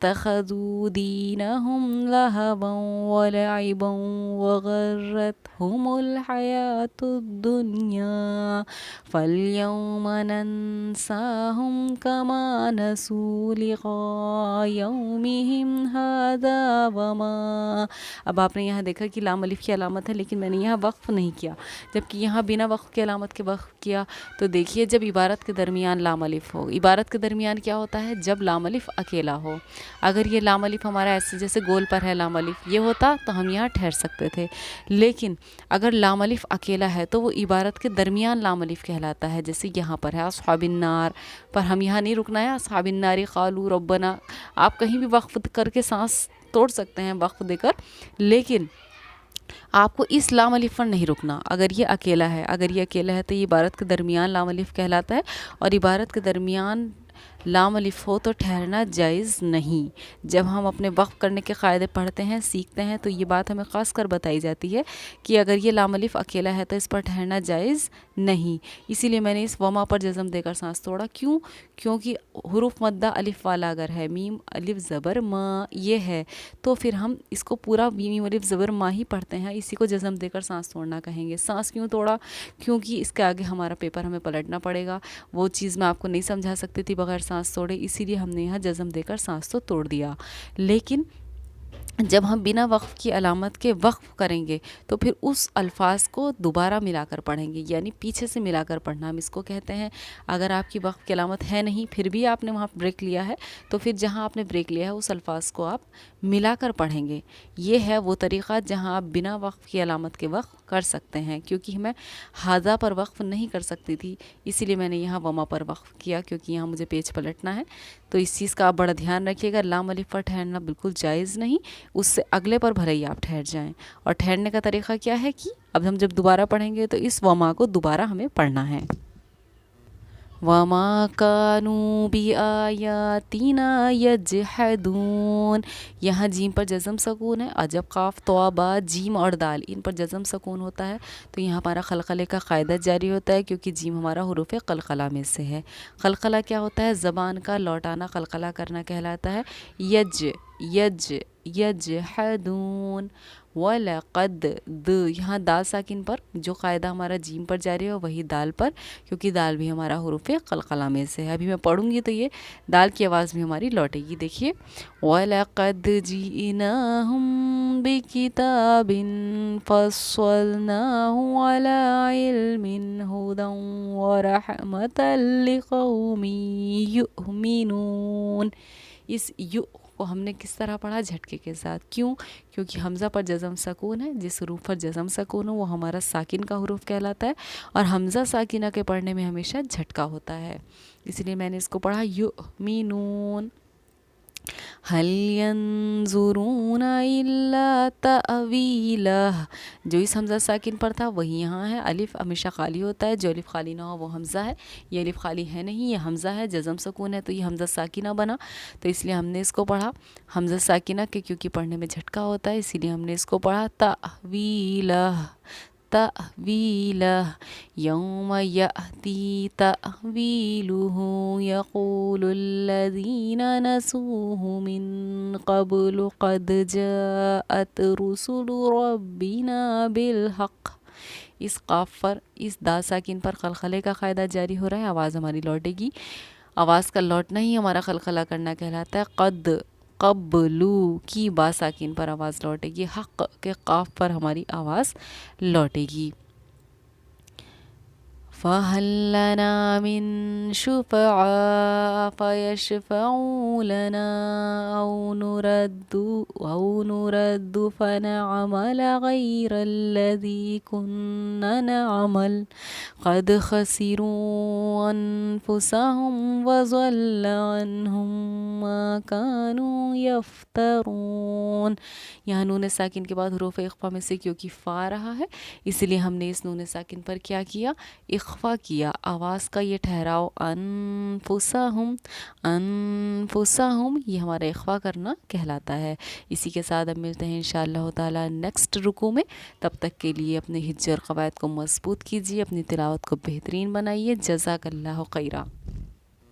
اتخذوا دینہم لہوا ولعبا وغرتہم الحیاۃ الدنیا فالیوم ننساہم کما نسوا لقاء یومہم ھذا وما. اب آپ نے یہاں دیکھا کہ لام الف کی علامت ہے، لیکن میں نے یہاں وقف نہیں کیا، جبکہ یہاں بنا وقف کی علامت کے وقف کیا. تو دیکھیے جب عبارت کے درمیان لام الف ہو، عبارت کے درمیان کیا ہوتا ہے؟ جب لام الف اکیلا ہو. اگر یہ لام الف ہمارا ایسے جیسے گول پر ہے لام الف، یہ ہوتا تو ہم یہاں ٹھہر سکتے تھے، لیکن اگر لام الف اکیلا ہے تو وہ عبارت کے درمیان لام الف کہلاتا ہے. جیسے یہاں پر ہے اصحاب النار، پر ہم یہاں نہیں رکنا ہے. اصحاب النار قالوا ربنا، آپ کہیں بھی وقف کر کے سانس توڑ سکتے ہیں وقف دے کر، لیکن آپ کو اس لام الف پر نہیں رکنا. اگر یہ اکیلا ہے تو یہ عبارت کے درمیان لام الف کہلاتا ہے، اور عبارت کے درمیان لام الف ہو تو ٹھہرنا جائز نہیں. جب ہم اپنے وقف کرنے کے قاعدے پڑھتے ہیں، سیکھتے ہیں، تو یہ بات ہمیں خاص کر بتائی جاتی ہے کہ اگر یہ لام الف اکیلا ہے تو اس پر ٹھہرنا جائز نہیں. اسی لیے میں نے اس وما پر جزم دے کر سانس توڑا. کیونکہ حروف مدہ الف والا اگر ہے، میم الف زبر ما یہ ہے، تو پھر ہم اس کو پورا میم الف زبر ما ہی پڑھتے ہیں، اسی کو جزم دے کر سانس توڑنا کہیں گے. سانس کیوں توڑا؟ کیونکہ اس کے آگے ہمارا پیپر ہمیں پلٹنا پڑے گا. وہ چیز میں آپ کو نہیں سمجھا سکتی تھی بغیر سانس توڑے، اسی لیے ہم نے یہاں جزم دے کر سانس تو توڑ دیا. لیکن جب ہم بنا وقف کی علامت کے وقف کریں گے تو پھر اس الفاظ کو دوبارہ ملا کر پڑھیں گے، یعنی پیچھے سے ملا کر پڑھنا ہم اس کو کہتے ہیں. اگر آپ کی وقف کی علامت ہے نہیں، پھر بھی آپ نے وہاں بریک لیا ہے، تو پھر جہاں آپ نے بریک لیا ہے اس الفاظ کو آپ ملا کر پڑھیں گے. یہ ہے وہ طریقہ جہاں آپ بنا وقف کی علامت کے وقف کر سکتے ہیں. کیونکہ میں ہاذا پر وقف نہیں کر سکتی تھی، اسی لیے میں نے یہاں وما پر وقف کیا، کیونکہ یہاں مجھے پیج پلٹنا ہے. تو اس چیز کا آپ بڑا دھیان رکھیے گا، لام الف پر ٹھہرنا بالکل جائز نہیں، اس سے اگلے پر بھلے ہی آپ ٹھہر جائیں. اور ٹھہرنے کا طریقہ کیا ہے کہ اب ہم جب دوبارہ پڑھیں گے تو اس وما کو دوبارہ ہمیں پڑھنا ہے. وَمَا كَانُوا بِآيَاتِنَا يَجْحَدُونَ. یہاں جیم پر جزم سکون ہے، اور جب قاف طا با جیم اور دال ان پر جزم سکون ہوتا ہے تو یہاں ہمارا قلقلے کا قاعدہ جاری ہوتا ہے، کیونکہ جیم ہمارا حروف قلقلہ میں سے ہے. قلقلہ کیا ہوتا ہے؟ زبان کا لوٹانا قلقلہ کرنا کہلاتا ہے. یجحدون. وَلَقَدْ یہاں دال ساکن پر جو قاعدہ ہمارا جیم پر جاری ہو وہی دال پر، کیونکہ دال بھی ہمارا حروف قلقلہ میں سے ہے. ابھی میں پڑھوں گی تو یہ دال کی آواز بھی ہماری لوٹے گی. دیکھیے وَلَقَدْ جِئْنَاهُمْ بِكِتَابٍ فَصَّلْنَاهُ عَلَىٰ عِلْمٍ هُدًى وَرَحْمَةً لِقَوْمٍ يُؤْمِنُونَ. اس یو کو ہم نے کس طرح پڑھا؟ جھٹکے کے ساتھ. کیونکہ حمزہ پر جزم سکون ہے، جس حروف پر جزم سکون ہو وہ ہمارا ساکن کا حروف کہلاتا ہے، اور حمزہ ساکنہ کے پڑھنے میں ہمیشہ جھٹکا ہوتا ہے. اس لیے میں نے اس کو پڑھا یؤمنون. هل ينظرون إلا تأویلہ. جو اس حمزہ ساکن پر تھا وہی یہاں ہے. الف ہمیشہ خالی ہوتا ہے، جو الف خالی نہ ہو وہ حمزہ ہے. یہ الف خالی ہے نہیں، یہ حمزہ ہے. جزم سکون ہے تو یہ حمزہ ساکنہ بنا، تو اس لیے ہم نے اس کو پڑھا حمزہ ساکنہ کے، کیونکہ پڑھنے میں جھٹکا ہوتا ہے، اسی لیے ہم نے اس کو پڑھا تأویلہ. یوم یأتی تأویلہ یقول الذین نسوہ من قبل قد جاءت رسل ربنا بالحق. اس قاف پر، اس دا ساکن پر قلقلے کا قاعدہ جاری ہو رہا ہے، آواز ہماری لوٹے گی. آواز کا لوٹنا ہی ہمارا قلقلہ کرنا کہلاتا ہے. قبلو کی با ساکن پر آواز لوٹے گی، حق کے قاف پر ہماری آواز لوٹے گی. فَهَلْ لَنَا مِن شُفَعَاءَ فَيَشْفَعُوا لَنَا أَوْ نُرَدُّ فَنَعْمَلَ غَيْرَ الَّذِي كُنَّا نَعْمَلُ قَدْ خَسِرُوا أَنفُسَهُمْ وَضَلَّ عَنْهُمْ مَا كَانُوا يَفْتَرُونَ. یہاں نون ساکن کے بعد حروف اخفا میں سے کیونکہ فا رہا ہے، اس لیے ہم نے اس نون ساکن پر کیا کیا؟ اخفا کیا. آواز کا یہ ٹھہراؤ انفسہم یہ ہمارا اخفا کرنا کہلاتا ہے. اسی کے ساتھ اب ملتے ہیں انشاءاللہ تعالی نیکسٹ رکوع میں. تب تک کے لیے اپنے حفظ اور قواعد کو مضبوط کیجیے، اپنی تلاوت کو بہترین بنائیے. جزاک اللہ خیرہ.